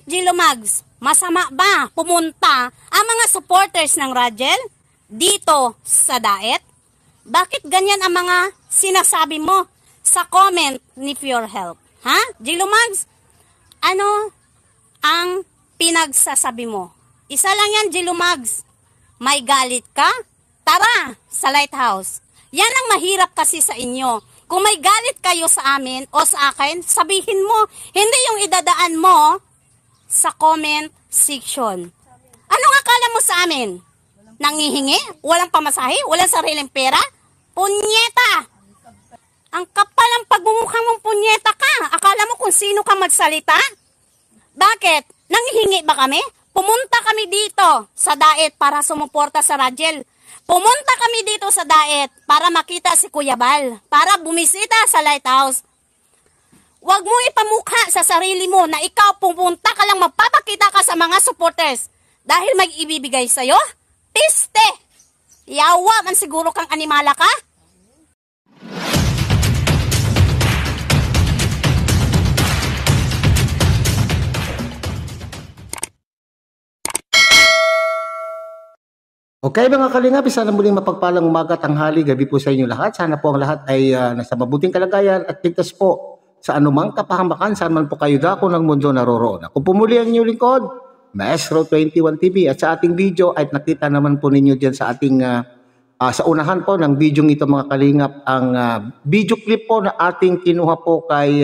Bakit, Gilo Mags? Masama ba pumunta ang mga supporters ng Rajel dito sa Daet? Bakit ganyan ang mga sinasabi mo sa comment ni Pure Health? Ha? Gilo Mags? Ano ang pinagsasabi mo? Isa lang yan, Gilo Mags. May galit ka? Tara sa Lighthouse. Yan ang mahirap kasi sa inyo. Kung may galit kayo sa amin o sa akin, sabihin mo. Hindi yung idadaan mo sa comment section. Anong akala mo sa amin? Nangihingi? Walang pamasahe? Walang sariling pera? Punyeta! Ang kapal ng pagmumukha mong punyeta ka. Akala mo kung sino ka magsalita? Bakit? Nangihingi ba kami? Pumunta kami dito sa Daet para sumuporta sa Rajel. Pumunta kami dito sa Daet para makita si Kuya Bal, para bumisita sa Lighthouse. Huwag mo ipamukha sa sarili mo na ikaw pumunta ka lang magpapakita ka sa mga supporters dahil may ibibigay sa'yo? Piste! Yawa man siguro kang animala ka? Okay mga kalingap, sana muling mapagpalang umaga, tanghali, gabi po sa inyo lahat. Sana po ang lahat ay nasa mabuting kalagayan at ligtas po sa anumang kapahamakan saan man po kayo dako ng mundo naroroon. Ako po muli ang inyong lingkod, Maestro 21 TV, at sa ating video ay nakita naman po ninyo dyan sa ating sa unahan po ng video ito mga kalingap, ang video clip po na ating kinuha po kay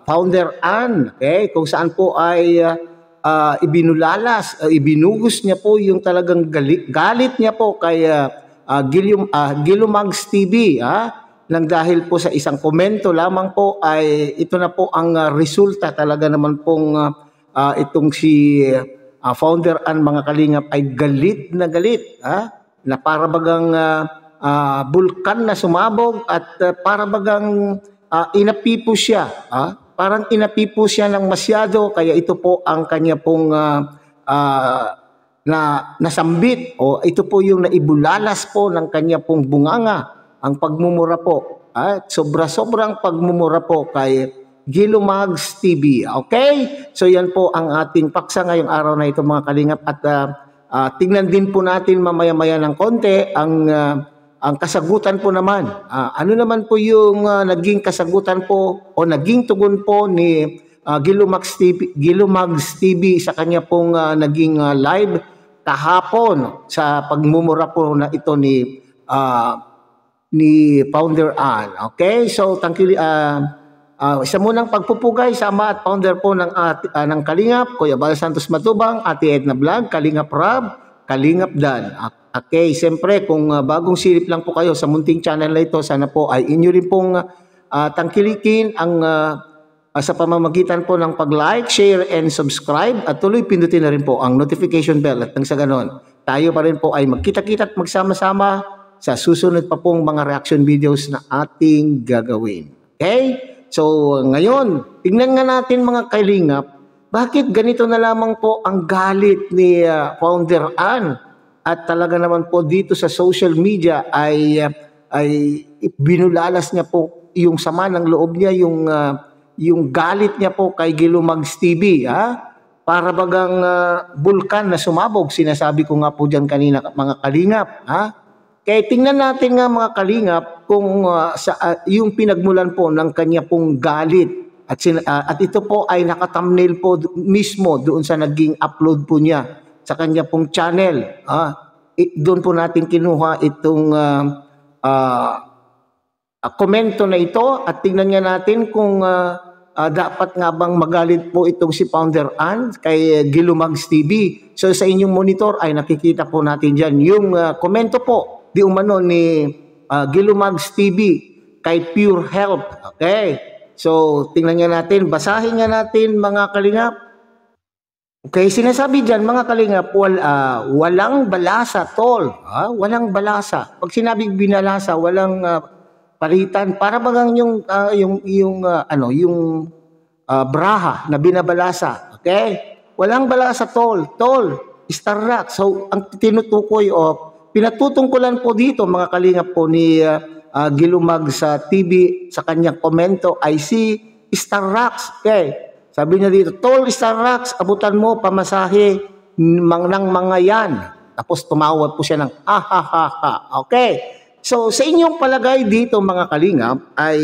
Founder Ann, okay? Kung saan po ay ibinulalas, ibinugos niya po yung talagang galit niya po kay Gilo Mags TV, nang dahil po sa isang komento lamang po ay ito na po ang resulta talaga naman pong itong si Founder Ann mga kalingap ay galit, na para bagang bulkan na sumabog at para bagang inapipo siya, parang inapipo siya ng masyado, kaya ito po ang kanya pong nasambit, o ito po yung naibulalas po ng kanya pong bunganga, ang pagmumura po, sobrang pagmumura po kay Gilo Mags TV. Okay? So yan po ang ating paksa ngayong araw na ito mga kalingap, at tingnan din po natin mamaya-maya ng konti ang kasagutan po naman. Ano naman po yung naging kasagutan po o naging tugon po ni Gilo Mags TV sa kanya pong naging live kahapon sa pagmumura po na ito ni Founder Ann. Okay? So tangkili isa munang pagpupugay sa ama at founder po ng Kalingap, Kuya Bal Santos Matubang, Ate Edna Vlog, Kalingap Rab, Kalingap Dan. Okay, siyempre kung bagong silip lang po kayo sa munting channel na ito, sana po ay inyo rin pong tangkilikin ang sa pamamagitan po ng pag-like, share, and subscribe, at tuloy pindutin na rin po ang notification bell, at nang sa ganon, tayo pa rin po ay magkita-kita at magsama-sama sa susunod pa pong mga reaction videos na ating gagawin. Okay? So ngayon, tingnan nga natin mga kalingap, bakit ganito na lamang po ang galit ni Founder Ann? At talaga naman po dito sa social media ay binulalas niya po yung sama ng loob niya, yung galit niya po kay Gilo Mags TV, para bagang bulkan na sumabog. Sinasabi ko nga po diyan kanina mga kalingap, Kaya tingnan natin nga mga kalingap kung yung pinagmulan po ng kanya pong galit, at ito po ay naka-thumbnail po mismo doon sa naging upload po niya sa kanya pong channel. Doon po natin kinuha itong komento na ito, at tingnan nga natin kung dapat nga bang magalit po itong si Founder Ann kay Gilo Mags TV. So sa inyong monitor ay nakikita po natin dyan yung komento po di umano ni Gilo Mags TV kay Pure Health. Okay, so tingnan nga natin, basahin nga natin mga kalingap. Okay, sinasabi dyan mga kalingap, walang balasa tol, walang balasa. Pag sinabing binalasa, walang palitan, para bagang yung braha na binabalasa. Okay, walang balasa tol, Starrock. So ang tinutukoy o pinatutungkulan po dito mga kalingap po ni Gilo Mags TV sa kanyang komento ay si Starrock. Okay, Sabi niya dito, Tol Starrax, abutan mo pamasahe ng mga yan. Tapos tumawag po siya ng ha ha ha ha. Okay. So sa inyong palagay dito mga kalingap ay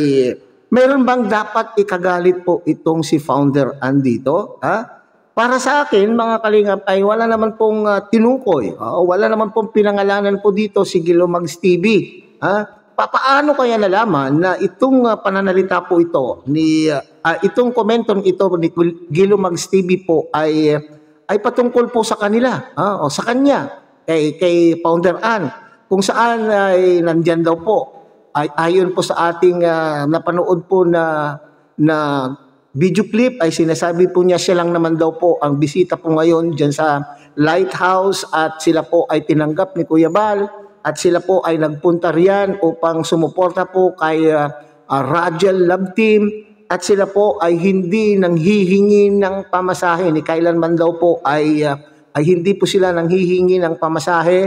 meron bang dapat ikagalit po itong si Founder Ann dito? Ha? Para sa akin mga kalingap ay wala naman pong tinukoy. Wala naman pong pinangalanan po dito si Gilomags TV. Ha? Paano kaya nalaman na itong pananalita po ito ni itong komentong ito ni Gilomags TV po ay patungkol po sa kanila, o sa kanya, kay Founder Ann, kung saan ay nandyan daw po ay ayon po sa ating napanood po na video clip ay sinasabi po niya siya lang naman daw po ang bisita po ngayon diyan sa Lighthouse at sila po ay tinanggap ni Kuya Bal. At sila po ay nagpunta riyan upang sumuporta po kay Rajel Love Team. At sila po ay hindi nanghihingi ng pamasahe. Ni kailanman daw po ay hindi po sila nanghihingi ng pamasahe.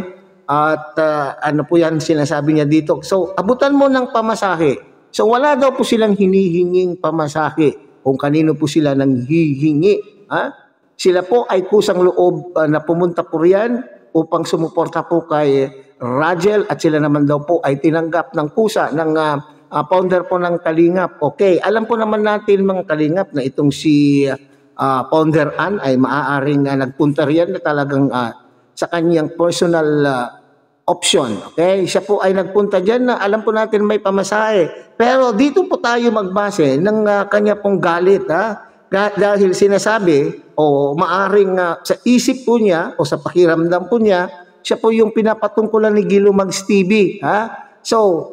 At ano po yan sinasabi niya dito. So abutan mo ng pamasahe. So wala daw po silang hinihinging pamasahe. Kung kanino po sila nanghihingi. Sila po ay kusang loob na pumunta po riyan upang sumuporta po kay Rajel at sila naman daw po ay tinanggap ng kusa ng founder po ng Kalingap. Okay, alam po naman natin mga Kalingap na itong si Founder Ann ay maaaring nagpunta riyan na talagang sa kanyang personal option. Okay, siya po ay nagpunta diyan na alam po natin may pamasahe. Pero dito po tayo magbase ng kanya pong galit dahil sinasabi o maaring sa isip po niya o sa pakiramdam po niya siya po yung pinapatungkulan ni Gilomags TV. So,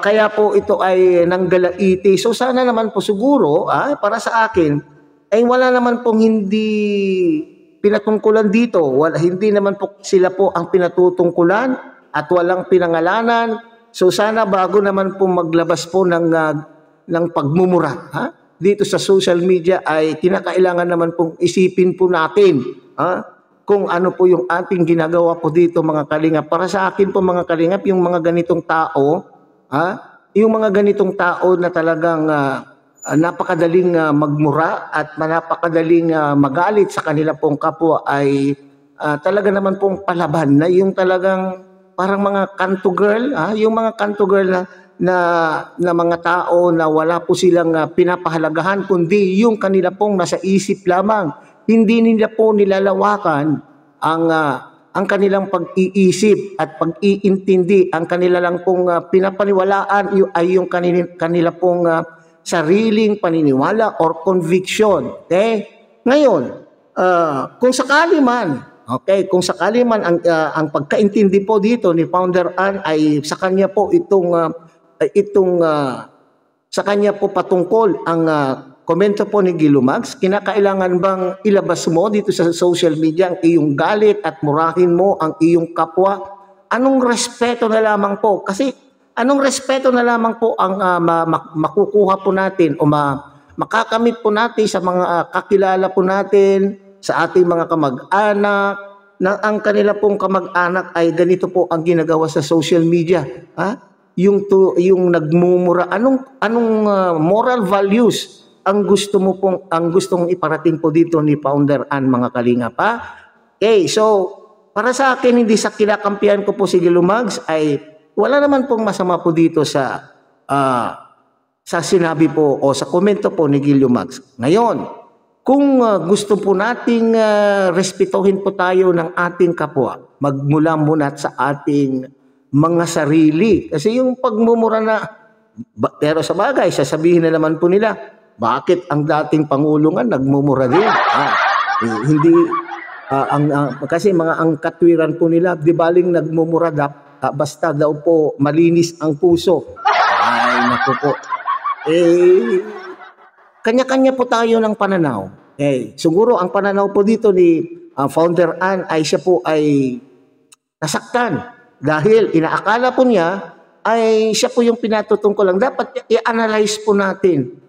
kaya po ito ay nanggalaiti. So, sana naman po siguro, para sa akin, ay wala naman pong hindi pinatungkulan dito. Hindi naman po sila po ang pinatutungkulan at walang pinangalanan. So, sana bago naman po maglabas po ng pagmumura, dito sa social media ay kinakailangan naman pong isipin po natin, kung ano po yung ating ginagawa po dito mga Kalingap. Para sa akin po mga Kalingap, yung mga ganitong tao, yung mga ganitong tao na talagang napakadaling magmura at napakadaling magalit sa kanila pong kapwa ay talaga naman pong palaban na yung talagang parang mga kanto girl, yung mga kanto girl na mga tao na wala po silang pinapahalagahan kundi yung kanila pong nasa isip lamang. Hindi nila po nilalawakan ang kanilang pag-iisip at pag-iintindi. Ang kanila lang pong pinapaniwalaan ay yung kanila pong sariling paniniwala or conviction. Okay? Ngayon, kung sakali man ang pagkaintindi po dito ni Founder Ann ay sa kanya po sa kanya po patungkol ang komento po ni Gilomags, kinakailangan bang ilabas mo dito sa social media ang iyong galit at murahin mo ang iyong kapwa? Anong respeto na lamang po? Kasi anong respeto na lamang po ang makukuha po natin o makakamit po natin sa mga kakilala po natin, sa ating mga kamag-anak, na ang kanila pong kamag-anak ay ganito po ang ginagawa sa social media. Yung nagmumura, anong moral values ang gustong iparating po dito ni Founder Ann mga Kalingap, Okay, so para sa akin hindi sa kinakampihan ko po si Gilomags ay wala naman pong masama po dito sa sinabi po o sa komento po ni Gilomags. Ngayon, kung gusto po nating respetuhin po tayo ng ating kapwa, magmula muna sa ating mga sarili. Kasi yung pagmumura na, pero sa bagay, sasabihin na naman po nila, bakit ang dating Pangulo nga nagmumura din? Hindi, kasi mga ang katwiran po nila, di baling nagmumura basta daw po malinis ang puso. Ay, naku po. Kanya-kanya po tayo ng pananaw. Siguro ang pananaw po dito ni Founder Ann ay siya po ay nasaktan. Dahil inaakala po niya ay siya po yung pinatutungkol lang. Dapat i-analyze po natin.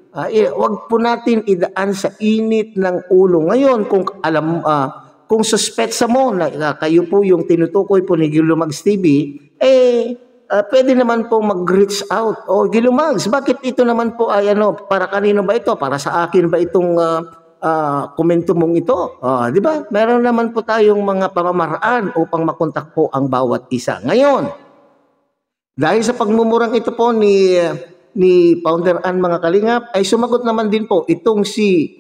Wag po natin idaan sa init ng ulo. Ngayon, kung suspetsa mo na kayo po yung tinutukoy po ni Gilomags TV, pwede naman po mag-reach out. O Gilumags, bakit ito naman po ay ano, para kanino ba ito? Para sa akin ba itong komento mong ito? Di ba? Meron naman po tayong mga pamamaraan upang makontak po ang bawat isa. Ngayon, dahil sa pagmumurang ito po ni Founder Ann mga kalingap, ay sumagot naman din po itong si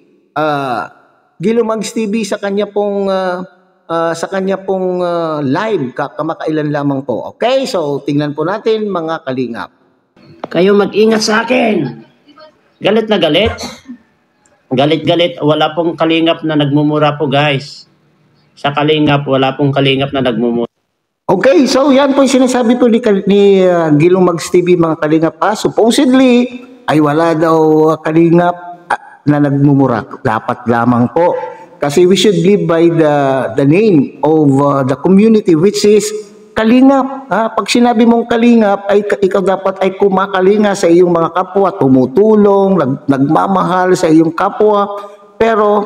Gilumags TV sa kanya pong live kamakailan lamang po. Okay, so tingnan po natin mga kalingap. Kayo mag-ingat sa akin. Galit na galit. Galit-galit. Wala pong kalingap na nagmumura po, guys. Sa kalingap, wala pong kalingap na nagmumura. Okay, so yan po yung sinasabi po ni Gilumags TV mga kalingap. Supposedly, ay wala daw kalingap na nagmumura. Dapat lamang po. Kasi we should live by the name of the community which is kalingap. Pag sinabi mong kalingap, ay ikaw dapat ay kumakalinga sa iyong mga kapwa, tumutulong, nagmamahal sa iyong kapwa. Pero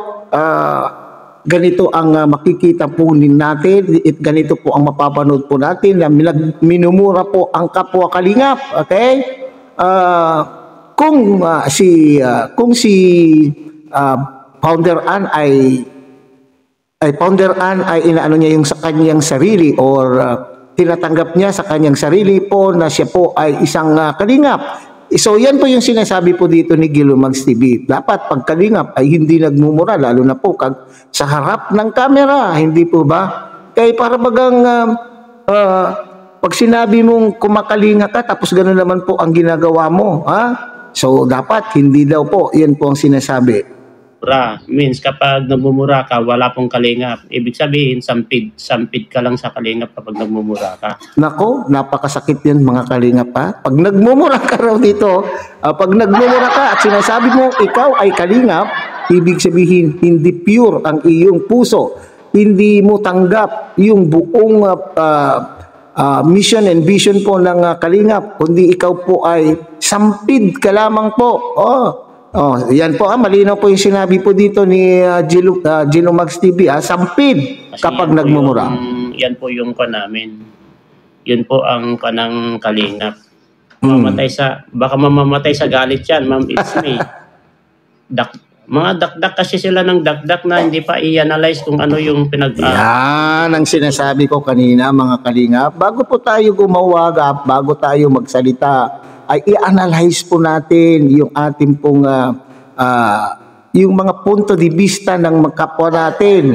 ganito ang makikita po natin, ganito po ang mapapanood po natin na minumura po ang kapwa kalingap. Okay? Kung si Founder Ann ay inaano niya yung sa kanyang sarili or tinatanggap niya sa kanyang sarili po na siya po ay isang kalingap. So yan po yung sinasabi po dito ni Gilumags TV. Dapat pag kalingap ay hindi nagmumura, lalo na po sa harap ng kamera, hindi po ba? Kaya para bagang pag sinabi mong kumakalinga ka tapos gano'n naman po ang ginagawa mo, so dapat hindi daw po, yan po ang sinasabi. Means kapag nagmumura ka, wala pong kalingap. Ibig sabihin, sampid ka lang sa kalingap kapag nagmumura ka. Nako, napakasakit yan mga kalingap ha. Pag nagmumura ka raw dito, pag nagmumura ka at sinasabi mo ikaw ay kalingap, ibig sabihin hindi pure ang iyong puso. Hindi mo tanggap yung buong mission and vision po ng kalingap, kundi ikaw po ay sampid ka lamang po. Yan po malinaw po yung sinabi po dito ni Gilumags TV, sampid kapag nagmumura. Yan po yung namin. Yun po ang kanang kalingap. Baka mamamatay sa galit yan, ma'am, it's me. Mga dakdak kasi sila ng dakdak na hindi pa i-analyze kung ano yung Yan ang sinasabi ko kanina mga kalingap. Bago po tayo gumawag, bago tayo magsalita, ay i-analyze po natin yung ating pong yung mga punto de vista ng magkapwa natin.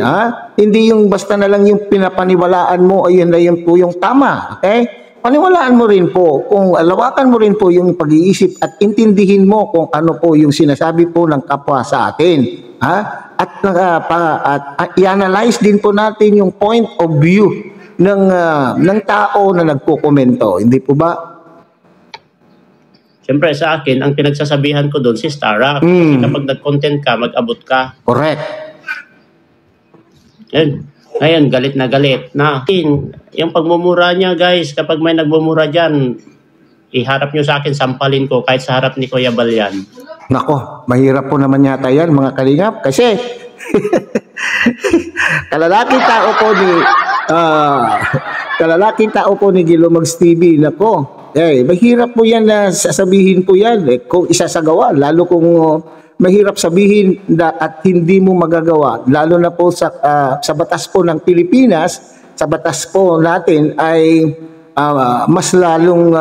Hindi yung basta na lang yung pinapaniwalaan mo ay yun po yung tama. Okay? Paniwalaan mo rin po, kung lawakan mo rin po yung pag-iisip at intindihin mo kung ano po yung sinasabi po ng kapwa sa atin. At i-analyze din po natin yung point of view ng tao na nagkukomento. Hindi po ba? Siyempre sa akin, ang pinagsasabihan ko doon si Stara. Kapag nag-content ka, mag-abot ka. Correct. Yan. Ngayon, galit na galit. Yung pagmumura niya, guys, kapag may nagmumura dyan, iharap nyo sa akin, sampalin ko kahit sa harap ni Kuya Balyan. Nako, mahirap po naman yata yan, mga kalingap. Kasi, kalalaking tao po ni Gilumags TV. Nako, mahirap po yan na sasabihin po yan. Kung isasagawa, lalo kung mahirap sabihin at hindi mo magagawa, lalo na po sa batas po ng Pilipinas, sa batas po natin ay mas lalong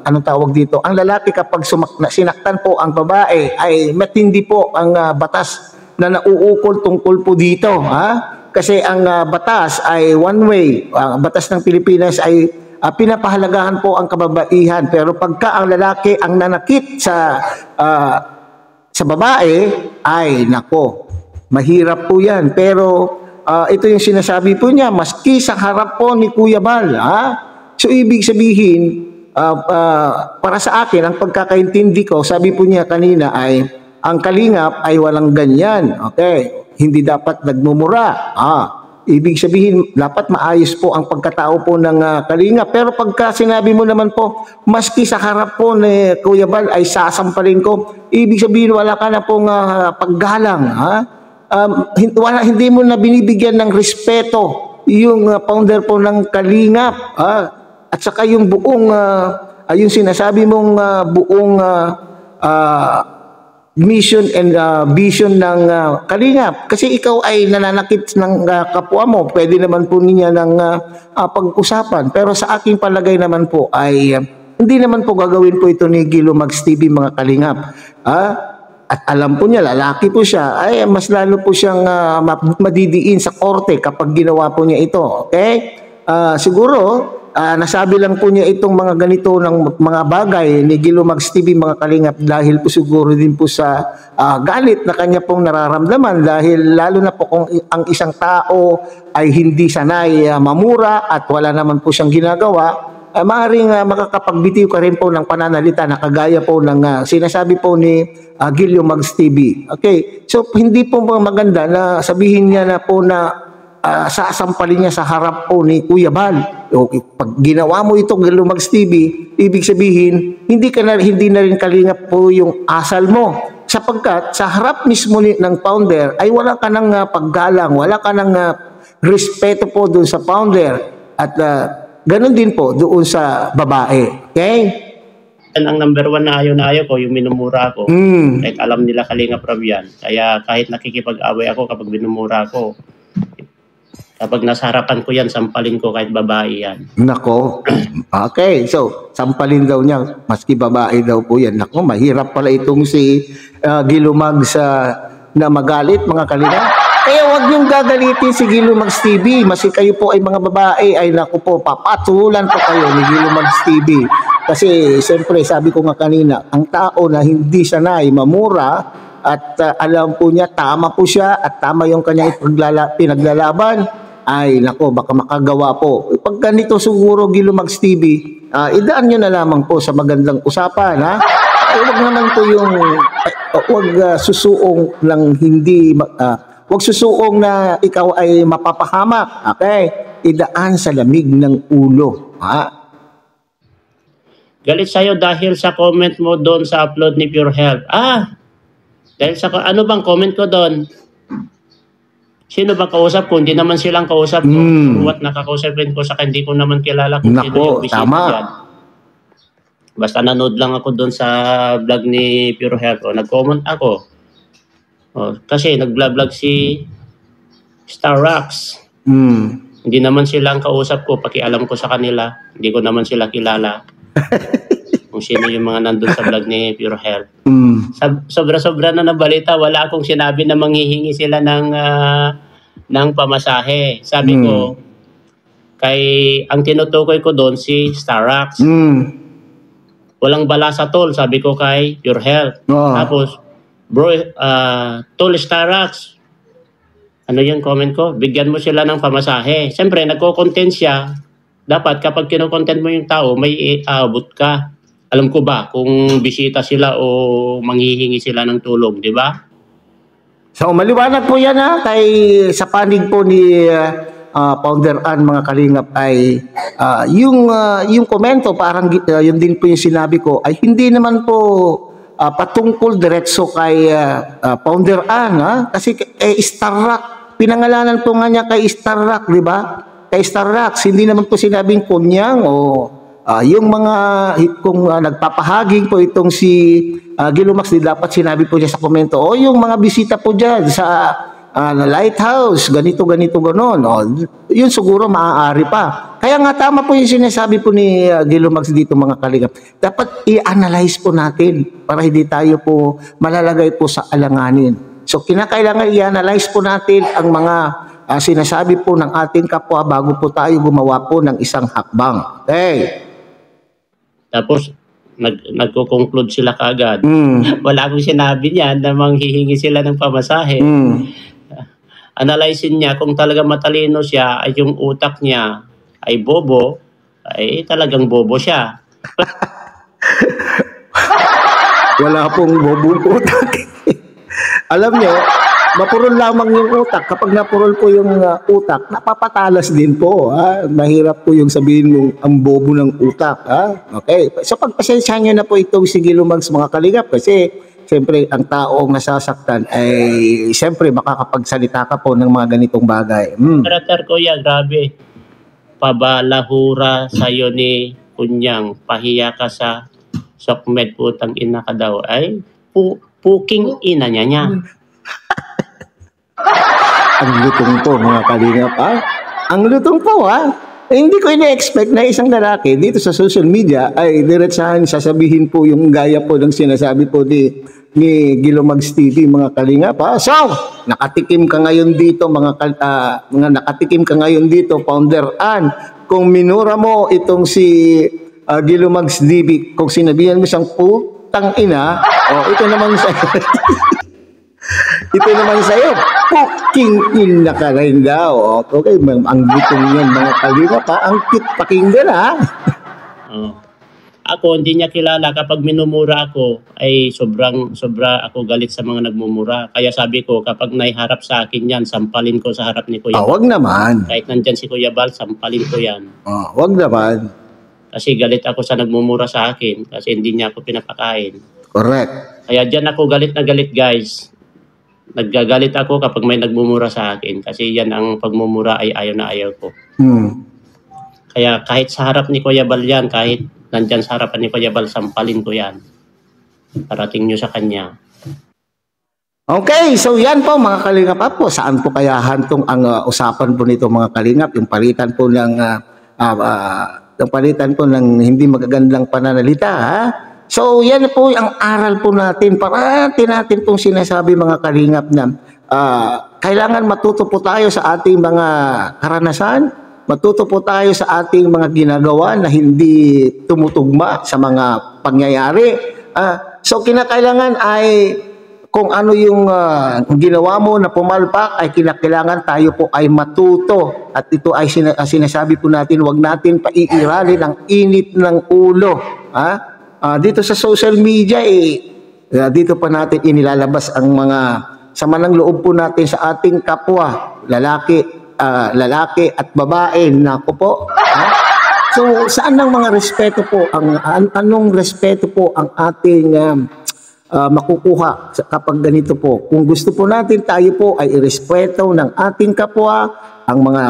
anong tawag dito, ang lalaki kapag sinaktan po ang babae ay matindi po ang batas na nauukol tungkol po dito. Kasi ang batas ay one way, ang batas ng Pilipinas ay pinapahalagahan po ang kababaihan, pero pagka ang lalaki ang nanakit sa babae, ay nako, mahirap po yan. Pero ito yung sinasabi po niya, maski sa harap po ni Kuya Bal. So ibig sabihin, para sa akin, ang pagkakaintindi ko, sabi po niya kanina ay, ang kalingap ay walang ganyan. Okay? Hindi dapat nagmumura. Ibig sabihin, dapat maayos po ang pagkatao po ng kalingap. Pero pagka sinabi mo naman po, maski sa harap po ni Kuya Bal ay sasampalin ko, ibig sabihin wala ka na pong paggalang. Hindi mo na binibigyan ng respeto yung founder po ng kalingap. at saka yung buong yung sinasabi mong buong mission and vision ng Kalingap. Kasi ikaw ay nananakit ng kapwa mo. Pwede naman po niya ng pag-usapan. Pero sa aking palagay naman po ay hindi naman po gagawin po ito ni Gilo Mags TV, mga Kalingap. At alam po niya, lalaki po siya, ay mas lalo po siyang madidiin sa korte kapag ginawa po niya ito. Okay? Siguro, nasabi lang po niya itong mga ganito ng mga bagay ni Gilo Mags TV, mga Kalingap, dahil po siguro din po sa galit na kanya pong nararamdaman, dahil lalo na po kung ang isang tao ay hindi sanay mamura at wala naman po siyang ginagawa, maaaring makakapagbitiw ka rin po ng pananalita na kagaya po ng sinasabi po ni Gilo Mags TV. Okay, so hindi po maganda na sabihin niya na po na sasampalin niya sa harap po ni Kuya Bal. Okay, pag ginawa mo ito, Gilo Mags TV, ibig sabihin, hindi na rin Kalingap po yung asal mo. Sapagkat sa harap mismo ng founder ay wala ka ng paggalang, wala ka ng respeto po doon sa founder. At ganon din po doon sa babae. Okay? Ang number one na ayaw ko, yung minumura ko. Kahit alam nila Kalingap Rab yan. Kaya kahit nakikipag-away ako kapag minumura ko, kapag nasa harapan ko yan, sampalin ko kahit babae yan. Nako. Okay. So, sampalin daw niya. Maski babae daw po yan. Nako, mahirap pala itong si Gilo Mags na magalit, mga Kalingap. Kaya huwag niyong gagalitin si Gilo Mags TV. Maski kayo po ay mga babae, ay naku po, papatulan po kayo ni Gilo Mags TV. Kasi, siyempre, sabi ko nga kanina, ang tao na hindi sanay mamura at alam po niya, tama po siya at tama yung kanyang pinaglalaban, ay nako, baka makagawa po. Pag ganito siguro, Gilo Mags TV, idaan nyo na lamang po sa magandang usapan, ha? Ay, huwag naman po yung, huwag susuong lang hindi, huwag susuong na ikaw ay mapapahamak, okay? Idaan sa lamig ng ulo, ha? Galit sa'yo dahil sa comment mo doon sa upload ni Pure Health. Dahil sa, ano bang comment ko doon? Sino ba kausap ko? Hindi naman silang kausap ko. What nakakausapin ko sa hindi ko naman kilala kung sino yung bisita dyan. Basta nanood lang ako doon sa vlog ni Pure Health. Nag-comment ako. Kasi nag-vlog si Starrocks. Hindi naman silang kausap ko. Pakialam ko sa kanila. Hindi ko naman sila kilala. Kung sino yung mga nandun sa vlog ni Pure Health. Sobra-sobra na nabalita. Wala akong sinabi na manghihingi sila ng pamasahe. Sabi ko, ang tinutukoy ko doon si Starrocks. Walang bala sa tol, sabi ko kay Pure Health. Tapos, bro, tol Starrocks, ano yung comment ko? Bigyan mo sila ng pamasahe. Siyempre, nagko-content siya. Dapat kapag kino-content mo yung tao, may aabot ka. Alam ko ba kung bisita sila o manghihingi sila ng tulong, di ba? So, maliwanag po yan, ha? Sa panig po ni Founder Ann, mga Kalingap, ay yung komento, parang yun din po yung sinabi ko, ay hindi naman po patungkol diretso kay Founder Ann, ha? Kasi Starrock, pinangalanan po nga niya kay Starrock, di ba? Kay Starrocks, hindi naman po sinabing kunyang o yung mga kung nagpapahaging po itong si Gilo Mags, dapat sinabi po niya sa komento, o yung mga bisita po dyan sa lighthouse, ganito, ganon. Yun siguro maaari pa. Kaya nga tama po yung sinasabi po ni Gilo Mags dito, mga Kalingap. Dapat i-analyze po natin para hindi tayo po malalagay po sa alanganin. So kinakailangan i-analyze po natin ang mga sinasabi po ng ating kapwa bago po tayo gumawa po ng isang hakbang. Okay. Tapos, nagko-conclude sila kaagad. Wala akong sinabi niya na manghihingi sila ng pamasahe. Analyzein niya kung talaga matalino siya ay yung utak niya ay bobo, ay talagang bobo siya. Wala pong bobong utak. Alam niyo, mapurol lamang yung utak. Kapag napurol po yung utak, napapatalas din po. Mahirap po yung sabihin mong ang bobo ng utak. Okay. So pagpasensyahan nyo na po itong si Gilo Mags, mga Kalingap, kasi siyempre ang taong nasasaktan ay siyempre makakapagsalita ka po ng mga ganitong bagay. Karater ko yan, grabe. pabalahura sa'yo ni Kunyang, pahiya ka sa Sokmed, putang ina ka daw. Ay, puking ina niya niya. Ang lutong po mga kalingap ha. Ang lutong po ha. Hindi ko ina-expect na isang lalaki dito sa social media ay diretsahan sasabihin po yung gaya po ng sinasabi po ni Gilomags TV mga kalingap ha. So, nakatikim ka ngayon dito mga nakatikim ka ngayon dito Founder Ann. Kung minura mo itong si Gilomags TV, kung sinabihan mo siyang putang ina, ito naman sa ito naman sa'yo, fucking ina ka rin daw. Okay, ang bitong yan mga kalingap ha. Ang cute pakinggan ha. Ako, hindi niya kilala. Kapag minumura ako, ay sobra ako galit sa mga nagmumura. Kaya sabi ko, kapag naiharap sa akin yan, sampalin ko sa harap ni Kuya Bal. Wag naman. Kahit nandyan si Kuya Bal, sampalin ko yan. Wag naman. Kasi galit ako sa nagmumura sa akin kasi hindi niya ako pinapakain. Correct. Kaya dyan ako galit na galit, guys. Naggagalit ako kapag may nagmumura sa akin kasi yan ang pagmumura ay ayaw na ayaw ko. Kaya kahit sa harap ni Kuya Bal yan, kahit nandyan sa harapan ni Kuya Bal, sampalin ko yan. Parating nyo sa kanya. Okay, so yan po mga kalingap po. Saan po kaya hantong ang usapan po nito mga kalingap? Yung palitan po ng hindi magagandang pananalita ha? So, yan po ang aral po natin. Parati natin pong sinasabi mga kalingap na kailangan matuto po tayo sa ating mga karanasan, matuto po tayo sa ating mga ginagawa na hindi tumutugma sa mga pangyayari. So, kinakailangan ay kung ano yung ginawa mo na pumalpak ay kinakailangan tayo po ay matuto. At ito ay sinasabi po natin, huwag natin paiiralin ang init ng ulo. Dito sa social media dito pa natin inilalabas ang mga sama ng loob po natin sa ating kapwa, lalaki at babae. Nako po. So saan ang mga respeto po anong respeto po ang ating makukuha kapag ganito po? Kung gusto po natin tayo po ay irespeto ng ating kapwa, ang mga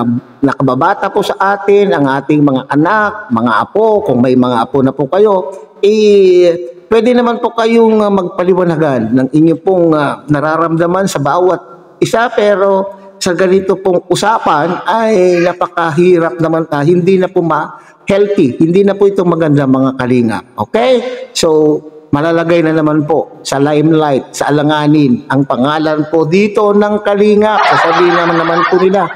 nakababata po sa atin, ang ating mga anak, mga apo, kung may mga apo na po kayo, pwede naman po kayong magpaliwanagan ng inyong pong nararamdaman sa bawat isa, pero sa ganito pong usapan ay napakahirap naman, hindi na po healthy, hindi na po ito maganda mga kalinga. Okay? So, malalagay na naman po sa limelight, sa alanganin, ang pangalan po dito ng kalingap. Sasabihin naman po nila,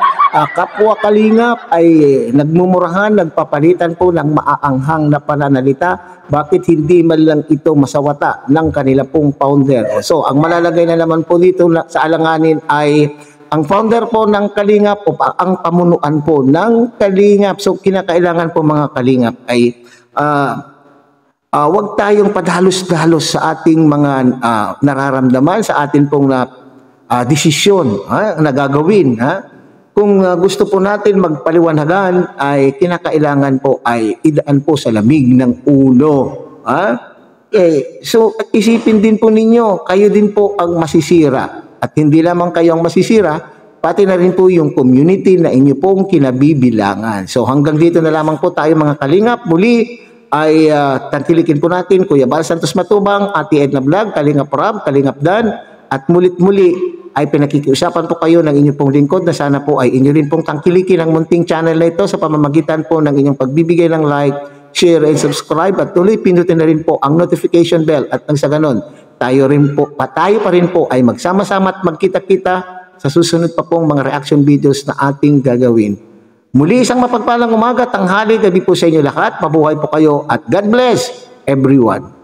kapwa kalingap ay nagmumurahan, nagpapalitan po ng maaanghang na pananalita. Bakit hindi man lang ito masawata ng kanila pong founder? So, ang malalagay na naman po dito sa alanganin ay ang founder po ng kalingap o ang pamunuan po ng kalingap. So, kinakailangan po mga kalingap ay huwag tayong padalos-dalos sa ating mga nararamdaman, sa ating pong desisyon na gagawin. Kung gusto po natin magpaliwanagan, ay kinakailangan po ay idaan po sa lamig ng ulo. So, isipin din po ninyo, kayo din po ang masisira. At hindi lamang kayo ang masisira, pati na rin po yung community na inyo pong kinabibilangan. So, hanggang dito na lamang po tayo mga kalingap. Muli, ay tangkilikin po natin Kuya Bal Santos Matubang, Ate Edna Vlog, Kalingap Rob, Kalingap Dan, at mulit-muli ay pinakikiusapan po kayo ng inyong pong lingkod na sana po ay inyo rin pong tangkilikin ang munting channel na ito sa pamamagitan po ng inyong pagbibigay ng like, share, and subscribe, at tuloy pindutin na rin po ang notification bell, at nang sa ganon tayo pa rin po ay magsama-sama at magkita-kita sa susunod pa pong mga reaction videos na ating gagawin. Muli isang mapagpalang umaga, tanghali, gabi po sa inyo lahat. Mabuhay po kayo at God bless everyone.